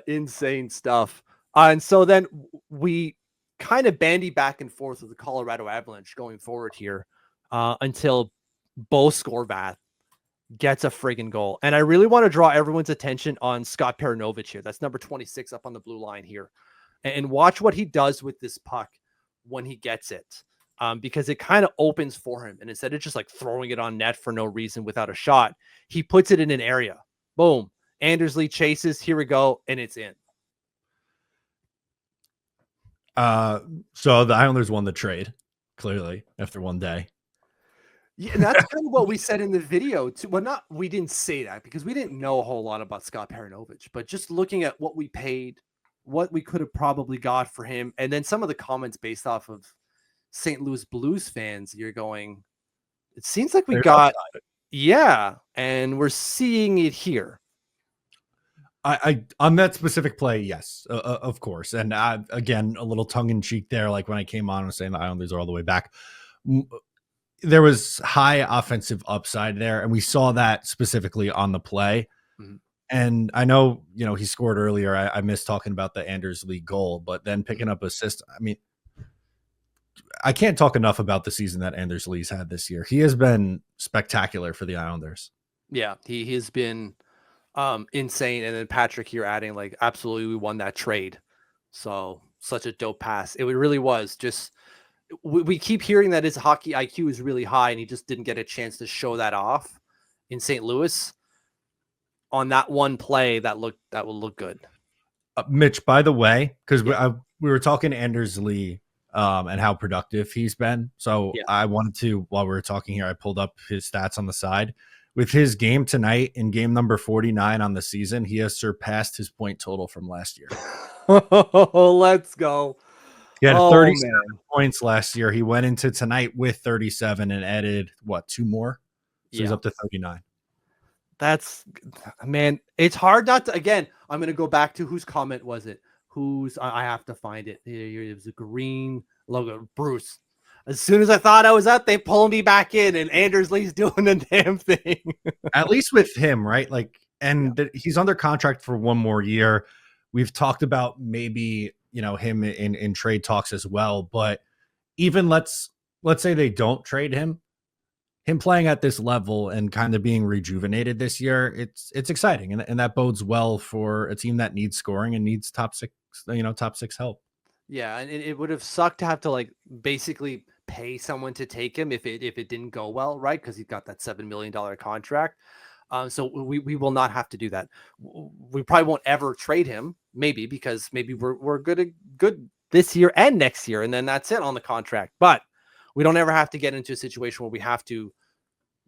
Insane stuff. And so then we kind of bandy back and forth with the Colorado Avalanche going forward here until Bo Scorvath gets a friggin' goal. And I really want to draw everyone's attention on Scott Perunovich here. That's number 26 up on the blue line here. And watch what he does with this puck when he gets it. Because it kind of opens for him. And instead of just like throwing it on net for no reason without a shot, he puts it in an area. Boom. Anders Lee chases. Here we go. And it's in. So the Islanders won the trade, clearly, after one day. Yeah, and that's kind of what we said in the video too. Well, we didn't say that because we didn't know a whole lot about Scott Perunovich, but just looking at what we paid, what we could have probably got for him, and then some of the comments based off of St. Louis Blues fans, you're going, it seems like we got, yeah, and we're seeing it here. I on that specific play, yes, of course. And again, a little tongue in cheek there. Like when I came on, I was saying the Islanders are all the way back. There was high offensive upside there, and we saw that specifically on the play. Mm-hmm. And I know, he scored earlier. I missed talking about the Anders Lee goal, but then picking up assist. I mean, I can't talk enough about the season that Anders Lee's had this year. He has been spectacular for the Islanders. Yeah, he has been insane. And then Patrick here adding like, absolutely, we won that trade. So such a dope pass. It really was just, we keep hearing that his hockey IQ is really high and he just didn't get a chance to show that off in St. Louis on that one play that will look good. Mitch, by the way, because we were talking Anders Lee and how productive he's been. So I wanted to, while we were talking here, I pulled up his stats on the side. With his game tonight in game number 49 on the season, he has surpassed his point total from last year. Let's go. He had 37 points last year. He went into tonight with 37 and added, 2 more? So he's up to 39. That's, man, it's hard not to, again, I'm going to go back to whose comment was it? I have to find it. It was a green logo, Bruce. As soon as I thought I was up, they pulled me back in, and Anders Lee's doing the damn thing. At least with him, right? He's under contract for one more year. We've talked about maybe, him in trade talks as well. But even let's say they don't trade him playing at this level and kind of being rejuvenated this year, it's exciting, and that bodes well for a team that needs scoring and needs top six help. Yeah, and it would have sucked to have to basically pay someone to take him if it didn't go well, right? Because he's got that $7 million contract. So we will not have to do that. We probably won't ever trade him, maybe because maybe we're good this year and next year, and then that's it on the contract. But we don't ever have to get into a situation where we have to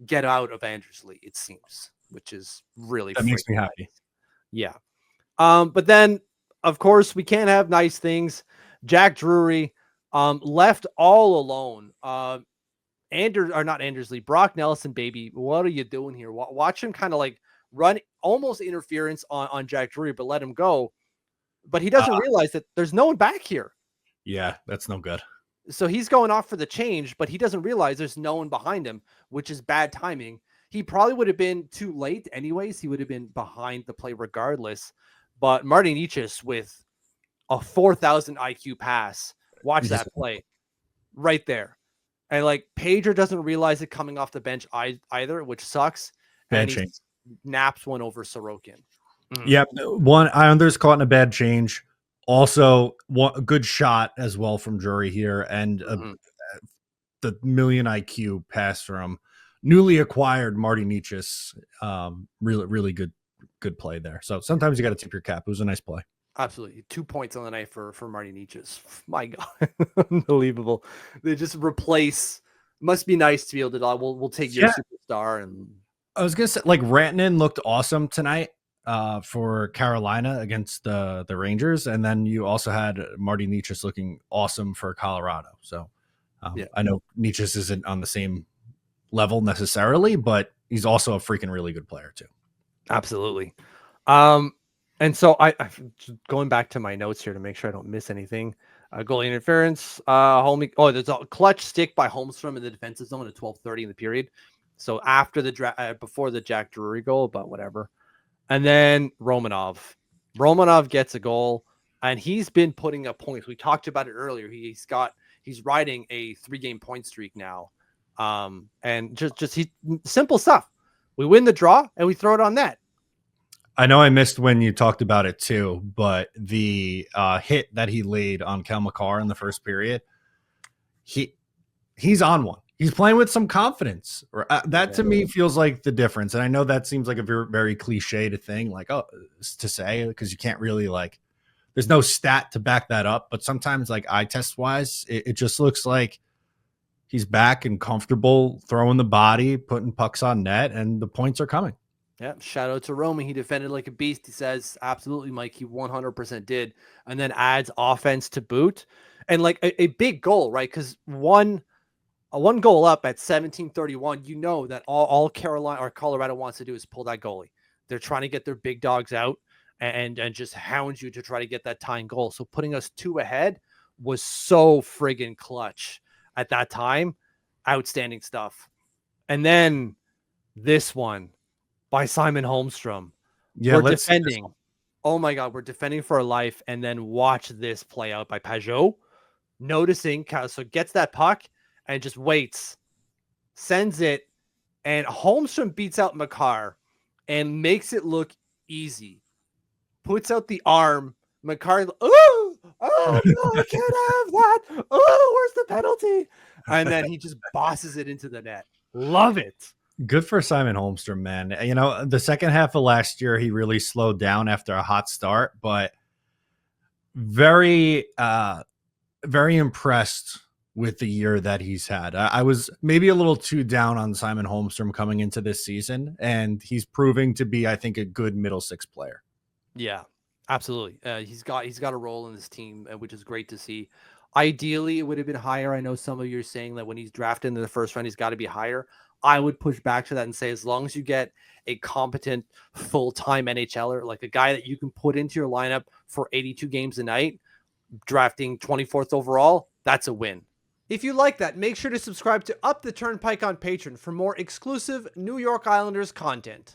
get out of Anders Lee, it seems, which is really that makes me happy. Yeah. But then, of course, we can't have nice things. Jack Drury left all alone. Not Anders Lee, Brock Nelson, baby. What are you doing here? Watch him kind of run almost interference on Jack Drury, but let him go. But he doesn't realize that there's no one back here. Yeah, that's no good. So he's going off for the change, but he doesn't realize there's no one behind him, which is bad timing. He probably would have been too late anyways. He would have been behind the play regardless. But Marty Necas with a 4,000 IQ pass. Watch that play right there. And Pedro doesn't realize it coming off the bench either, which sucks. Bad change. Naps one over Sorokin. Yep. One Islanders caught in a bad change. Also, a good shot as well from Drury here, and the million IQ pass from newly acquired Marty Necas. Really, really good play there. So sometimes you got to tip your cap. It was a nice play. Absolutely. 2 points on the night for Marty Necas. My God. Unbelievable. They just replace. Must be nice to be able to, we'll take your superstar. And I was going to say, Rantanen looked awesome tonight for Carolina against the Rangers. And then you also had Marty Necas looking awesome for Colorado. So I know Necas isn't on the same level necessarily, but he's also a freaking really good player too. Absolutely. And so I going back to my notes here to make sure I don't miss anything. Goalie interference. There's a clutch stick by Holmstrom in the defensive zone at 12:30 in the period. So after the before the Jack Drury goal, but whatever. And then Romanov Romanov gets a goal, and he's been putting up points. We talked about it earlier. He's riding a 3-game point streak now. And just he simple stuff. We win the draw and we throw it on net. I know I missed when you talked about it too, but the hit that he laid on Kel McCarr in the first period, he's on one. He's playing with some confidence. That to me feels like the difference. And I know that seems like a very, very cliched thing, like to say, because you can't really there's no stat to back that up. But sometimes, like eye test wise, it just looks like he's back and comfortable throwing the body, putting pucks on net, and the points are coming. Yeah, shout out to Roman. He defended like a beast. He says, absolutely, Mike. He 100% did. And then adds offense to boot. And like a big goal, right? Because one goal up at 17:31, you know that all Carolina or Colorado wants to do is pull that goalie. They're trying to get their big dogs out and just hound you to try to get that tying goal. So putting us 2 ahead was so friggin' clutch at that time. Outstanding stuff. And then this one by Simon Holmstrom. Yeah, we're defending. Oh my God, we're defending for our life. And then watch this play out by Pajot. Noticing, so gets that puck and just waits, sends it, and Holmstrom beats out McCarr and makes it look easy. Puts out the arm. McCarr, oh no, I can't have that. Oh, where's the penalty? And then he just bosses it into the net. Love it. Good for Simon Holmstrom, man. You know, the second half of last year, he really slowed down after a hot start, but very, very impressed with the year that he's had. I was maybe a little too down on Simon Holmstrom coming into this season, and he's proving to be, I think, a good middle six player. Yeah, absolutely. He's got a role in this team, which is great to see. Ideally, it would have been higher. I know some of you are saying that when he's drafted in the first round, he's got to be higher. I would push back to that and say, as long as you get a competent full-time NHLer, like a guy that you can put into your lineup for 82 games a night, drafting 24th overall, that's a win. If you like that, make sure to subscribe to Up the Turnpike on Patreon for more exclusive New York Islanders content.